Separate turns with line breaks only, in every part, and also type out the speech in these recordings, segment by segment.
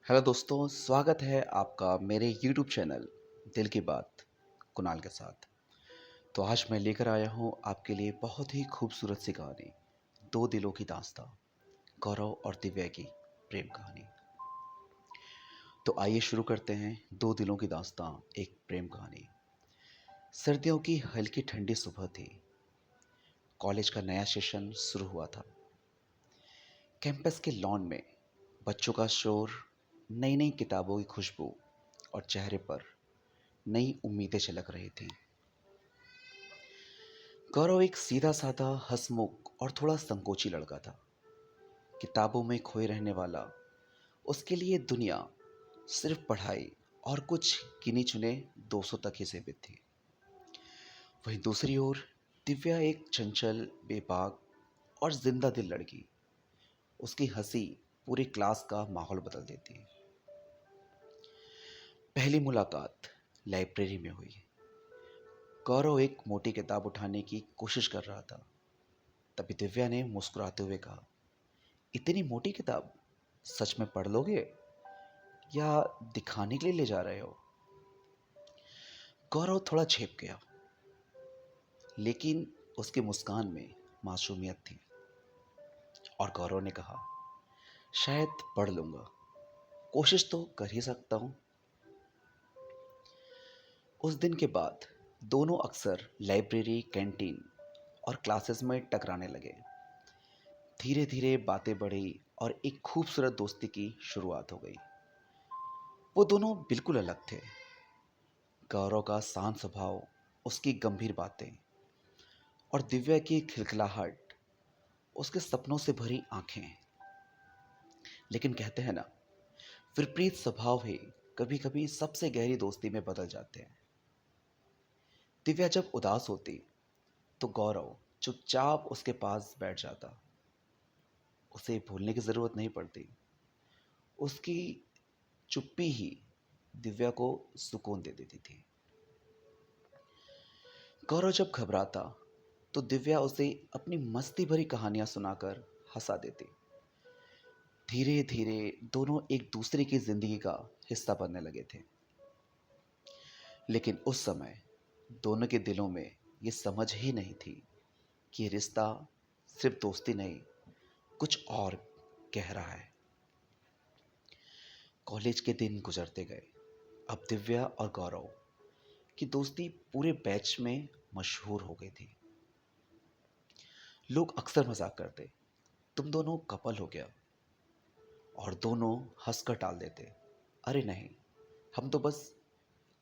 Hello दोस्तों, स्वागत है आपका मेरे यूट्यूब चैनल दिल की बात कुणाल के साथ। तो आज मैं लेकर आया हूँ आपके लिए बहुत ही खूबसूरत सी कहानी, दो दिलों की दास्तां, गौरव और दिव्या की प्रेम कहानी। तो आइए शुरू करते हैं दो दिलों की दास्तां, एक प्रेम कहानी। सर्दियों की हल्की ठंडी सुबह थी। कॉलेज का नया सेशन शुरू हुआ था। कैंपस के लॉन में बच्चों का शोर, नई नई किताबों की खुशबू और चेहरे पर नई उम्मीदें झलक रही थीं। गौरव एक सीधा साधा, हंसमुख और थोड़ा संकोची लड़का था। किताबों में खोए रहने वाला, उसके लिए दुनिया सिर्फ पढ़ाई और कुछ गिने चुने दोस्तों तक ही सीमित थी। वहीं दूसरी ओर दिव्या एक चंचल, बेबाक और जिंदा दिल लड़की। उसकी हंसी पूरी क्लास का माहौल बदल देती। पहली मुलाकात लाइब्रेरी में हुई। गौरव एक मोटी किताब उठाने की कोशिश कर रहा था। तभी दिव्या ने मुस्कुराते हुए कहा, इतनी मोटी किताब सच में पढ़ लोगे या दिखाने के लिए ले जा रहे हो? गौरव थोड़ा झेप गया, लेकिन उसकी मुस्कान में मासूमियत थी और गौरव ने कहा, शायद पढ़ लूंगा, कोशिश तो कर ही सकता हूं। उस दिन के बाद दोनों अक्सर लाइब्रेरी, कैंटीन और क्लासेस में टकराने लगे। धीरे धीरे बातें बढ़ी और एक खूबसूरत दोस्ती की शुरुआत हो गई। वो दोनों बिल्कुल अलग थे। गौरव का शांत स्वभाव, उसकी गंभीर बातें और दिव्या की खिलखिलाहट, उसके सपनों से भरी आंखें। लेकिन कहते हैं ना, विपरीत स्वभाव ही कभी कभी सबसे गहरी दोस्ती में बदल जाते हैं। दिव्या जब उदास होती तो गौरव चुपचाप उसके पास बैठ जाता। उसे भूलने की जरूरत नहीं पड़ती। उसकी चुप्पी ही दिव्या को सुकून दे देती थी। गौरव जब घबराता तो दिव्या उसे अपनी मस्ती भरी कहानियां सुनाकर हंसा देती। धीरे धीरे दोनों एक दूसरे की जिंदगी का हिस्सा बनने लगे थे। लेकिन उस समय दोनों के दिलों में ये समझ ही नहीं थी कि ये रिश्ता सिर्फ दोस्ती नहीं, कुछ और गहरा है। कॉलेज के दिन गुजरते गए। अब दिव्या और गौरव की दोस्ती पूरे बैच में मशहूर हो गई थी। लोग अक्सर मजाक करते, तुम दोनों कपल हो गया, और दोनों हंसकर टाल देते, अरे नहीं, हम तो बस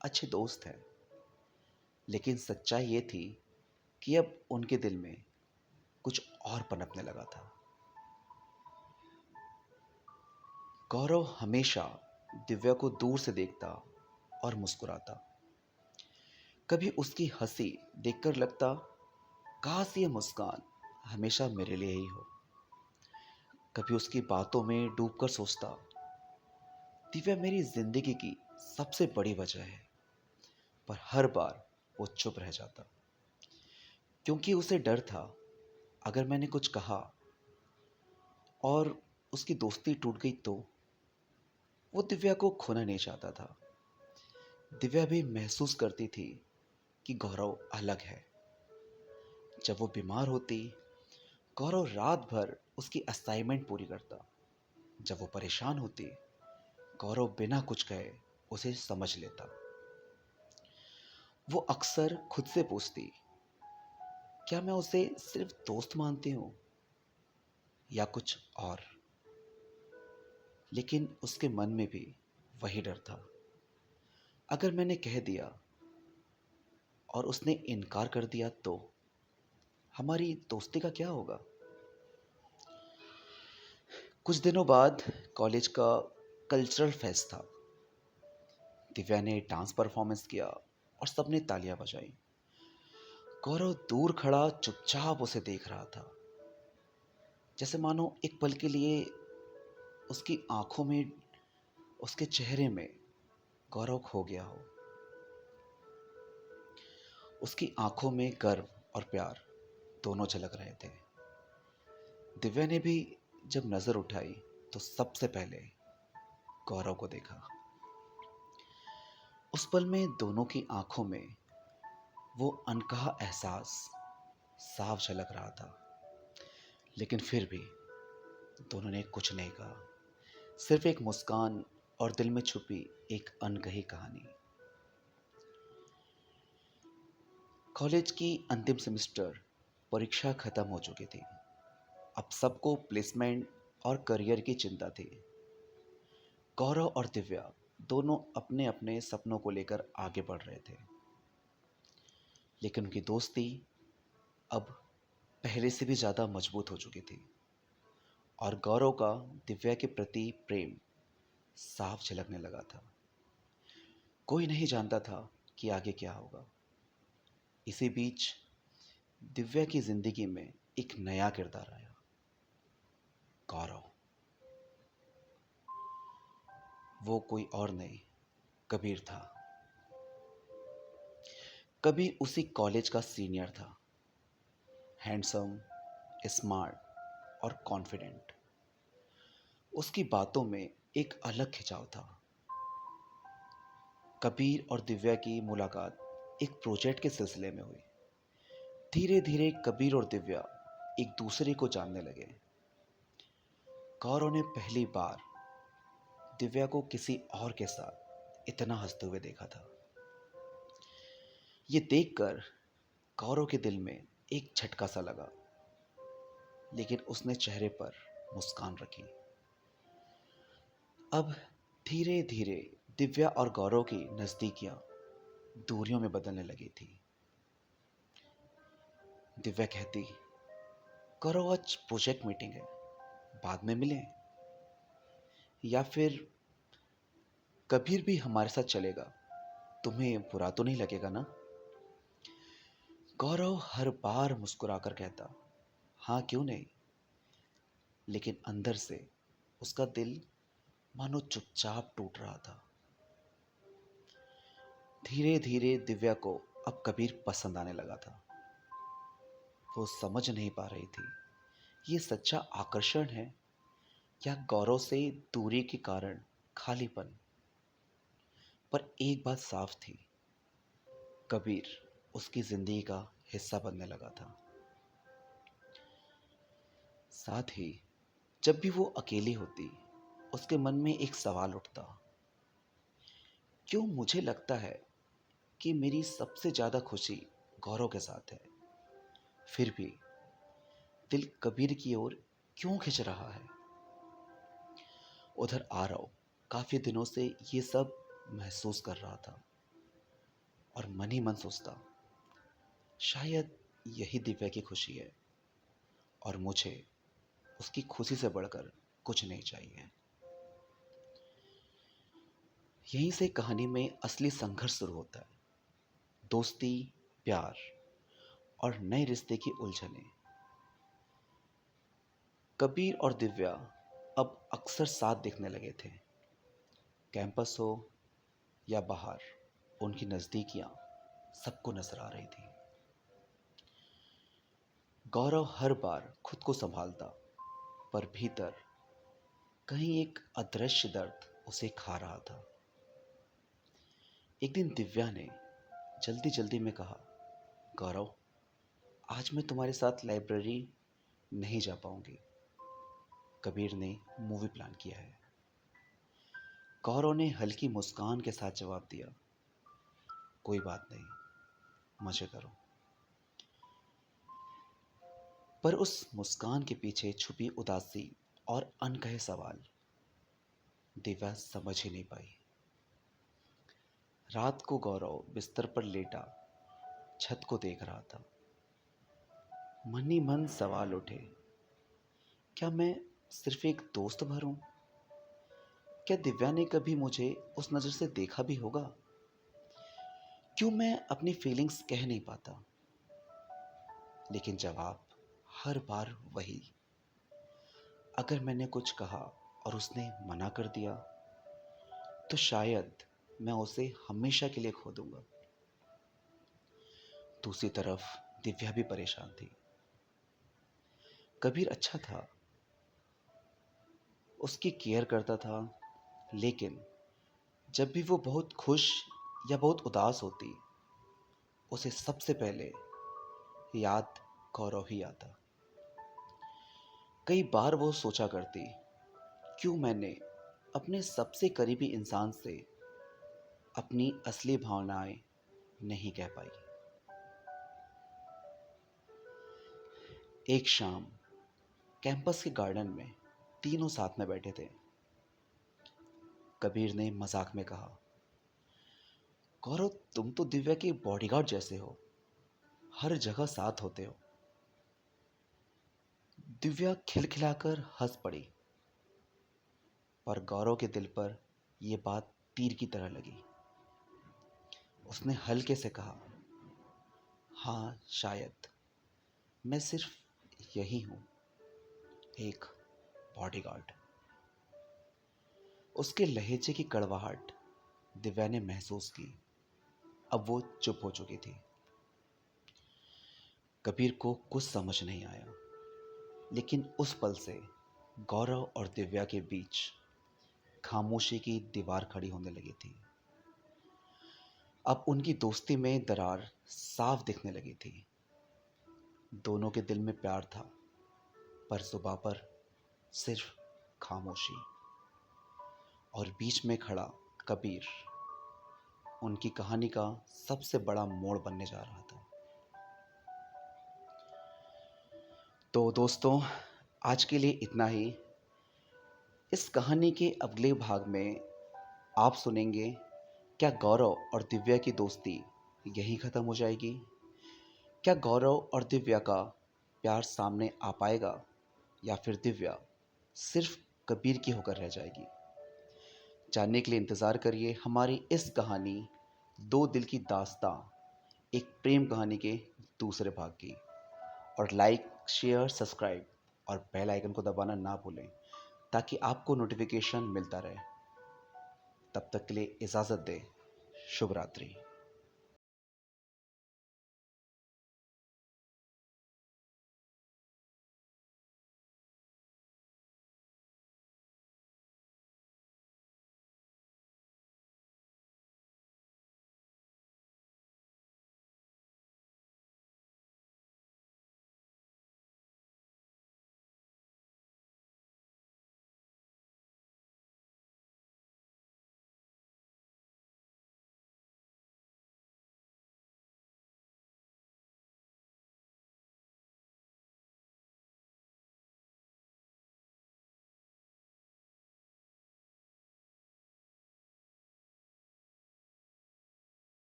अच्छे दोस्त हैं। लेकिन सच्चाई ये थी कि अब उनके दिल में कुछ और पनपने लगा था। गौरव हमेशा दिव्या को दूर से देखता और मुस्कुराता। कभी उसकी हंसी देखकर लगता, काश ये मुस्कान हमेशा मेरे लिए ही हो। कभी उसकी बातों में डूबकर सोचता, दिव्या मेरी जिंदगी की सबसे बड़ी वजह है। पर हर बार वो चुप रह जाता, क्योंकि उसे डर था, अगर मैंने कुछ कहा और उसकी दोस्ती टूट गई तो। वो दिव्या को खोना नहीं चाहता था। दिव्या भी महसूस करती थी कि गौरव अलग है। जब वो बीमार होती, गौरव रात भर उसकी असाइनमेंट पूरी करता। जब वो परेशान होती, गौरव बिना कुछ कहे उसे समझ लेता। वो अक्सर खुद से पूछती, क्या मैं उसे सिर्फ दोस्त मानती हूँ या कुछ और? लेकिन उसके मन में भी वही डर था, अगर मैंने कह दिया और उसने इनकार कर दिया तो हमारी दोस्ती का क्या होगा? कुछ दिनों बाद कॉलेज का कल्चरल फेस्ट था। दिव्या ने डांस परफॉर्मेंस किया और सबने तालियां बजाई। गौरव दूर खड़ा चुपचाप उसे देख रहा था, जैसे मानो एक पल के लिए उसकी आंखों में, उसके चेहरे में गौरव खो गया हो। उसकी आंखों में गर्व और प्यार दोनों झलक रहे थे। दिव्या ने भी जब नजर उठाई तो सबसे पहले गौरव को देखा। उस पल में दोनों की आंखों में वो अनकहा एहसास साफ झलक रहा था। लेकिन फिर भी दोनों ने कुछ नहीं कहा, सिर्फ एक मुस्कान और दिल में छुपी एक अनकही कहानी। कॉलेज की अंतिम सेमेस्टर परीक्षा खत्म हो चुकी थी। अब सबको प्लेसमेंट और करियर की चिंता थी। गौरव और दिव्या दोनों अपने अपने सपनों को लेकर आगे बढ़ रहे थे, लेकिन उनकी दोस्ती अब पहले से भी ज़्यादा मजबूत हो चुकी थी और गौरव का दिव्या के प्रति प्रेम साफ झलकने लगा था। कोई नहीं जानता था कि आगे क्या होगा। इसी बीच दिव्या की जिंदगी में एक नया किरदार आया, गौरव। वो कोई और नहीं, कबीर था। कबीर उसी कॉलेज का सीनियर था, हैंडसम, स्मार्ट और कॉन्फिडेंट। उसकी बातों में एक अलग खिंचाव था। कबीर और दिव्या की मुलाकात एक प्रोजेक्ट के सिलसिले में हुई। धीरे धीरे कबीर और दिव्या एक दूसरे को जानने लगे। गौरव ने पहली बार दिव्या को किसी और के साथ इतना हंसते हुए देखा था। ये देखकर गौरव के दिल में एक झटका सा लगा, लेकिन उसने चेहरे पर मुस्कान रखी। अब धीरे धीरे दिव्या और गौरव की नजदीकियां दूरियों में बदलने लगी थी। दिव्या कहती, गौरव आज प्रोजेक्ट मीटिंग है, बाद में मिलें। या फिर कबीर भी हमारे साथ चलेगा, तुम्हें बुरा तो नहीं लगेगा ना? गौरव हर बार मुस्कुराकर कहता, हाँ क्यों नहीं। लेकिन अंदर से उसका दिल मानो चुपचाप टूट रहा था। धीरे धीरे दिव्या को अब कबीर पसंद आने लगा था। वो समझ नहीं पा रही थी ये सच्चा आकर्षण है या गौरव से दूरी के कारण खालीपन। पर एक बात साफ थी, कबीर उसकी जिंदगी का हिस्सा बनने लगा था। साथ ही जब भी वो अकेली होती, उसके मन में एक सवाल उठता, क्यों मुझे लगता है कि मेरी सबसे ज्यादा खुशी गौरव के साथ है, फिर भी दिल कबीर की ओर क्यों खिंच रहा है। उधर आरव काफी दिनों से ये सब महसूस कर रहा था और मन ही मन सोचता, शायद यही दिव्या की खुशी है और मुझे उसकी खुशी से बढ़कर कुछ नहीं चाहिए। यहीं से कहानी में असली संघर्ष शुरू होता है। दोस्ती, प्यार और नए रिश्ते की उलझनें। कबीर और दिव्या अब अक्सर साथ दिखने लगे थे। कैंपस हो या बाहर, उनकी नजदीकियां सबको नजर आ रही थी। गौरव हर बार खुद को संभालता, पर भीतर कहीं एक अदृश्य दर्द उसे खा रहा था। एक दिन दिव्या ने जल्दी जल्दी में कहा, गौरव आज मैं तुम्हारे साथ लाइब्रेरी नहीं जा पाऊंगी, कबीर ने मूवी प्लान किया है। गौरव ने हल्की मुस्कान के साथ जवाब दिया, कोई बात नहीं, मजे करो। पर उस मुस्कान के पीछे छुपी उदासी और अनकहे सवाल दिव्या समझ ही नहीं पाई। रात को गौरव बिस्तर पर लेटा छत को देख रहा था। मन ही मन सवाल उठे, क्या मैं सिर्फ एक दोस्त भर हूं? क्या दिव्या ने कभी मुझे उस नजर से देखा भी होगा? क्यों मैं अपनी फीलिंग्स कह नहीं पाता? लेकिन जवाब हर बार वही, अगर मैंने कुछ कहा और उसने मना कर दिया तो शायद मैं उसे हमेशा के लिए खो दूंगा। दूसरी तरफ दिव्या भी परेशान थी। कबीर अच्छा था, उसकी केयर करता था, लेकिन जब भी वो बहुत खुश या बहुत उदास होती, उसे सबसे पहले याद गौरव ही आता। कई बार वो सोचा करती, क्यों मैंने अपने सबसे करीबी इंसान से अपनी असली भावनाएं नहीं कह पाई। एक शाम कैंपस के गार्डन में तीनों साथ में बैठे थे। कबीर ने मजाक में कहा, गौरव तुम तो दिव्या के बॉडीगार्ड जैसे हो, हर जगह साथ होते हो। दिव्या खिलखिलाकर हंस पड़ी, पर गौरव के दिल पर यह बात तीर की तरह लगी। उसने हल्के से कहा, हाँ शायद मैं सिर्फ यही हूं, एक बॉडीगार्ड। उसके लहजे की कड़वाहट दिव्या ने महसूस की। अब वो चुप हो चुकी थी। कबीर को कुछ समझ नहीं आया, लेकिन उस पल से गौरव और दिव्या के बीच खामोशी की दीवार खड़ी होने लगी थी। अब उनकी दोस्ती में दरार साफ दिखने लगी थी। दोनों के दिल में प्यार था, पर जुबां पर सिर्फ खामोशी। और बीच में खड़ा कबीर उनकी कहानी का सबसे बड़ा मोड़ बनने जा रहा था। तो दोस्तों, आज के लिए इतना ही। इस कहानी के अगले भाग में आप सुनेंगे, क्या गौरव और दिव्या की दोस्ती यहीं ख़त्म हो जाएगी? क्या गौरव और दिव्या का प्यार सामने आ पाएगा, या फिर दिव्या सिर्फ कबीर की होकर रह जाएगी? जानने के लिए इंतज़ार करिए हमारी इस कहानी दो दिल की दास्तां, एक प्रेम कहानी के दूसरे भाग की। और लाइक, शेयर, सब्सक्राइब और बेल आइकन को दबाना ना भूलें, ताकि आपको नोटिफिकेशन मिलता रहे। तब तक के लिए इजाज़त दें। शुभ रात्रि।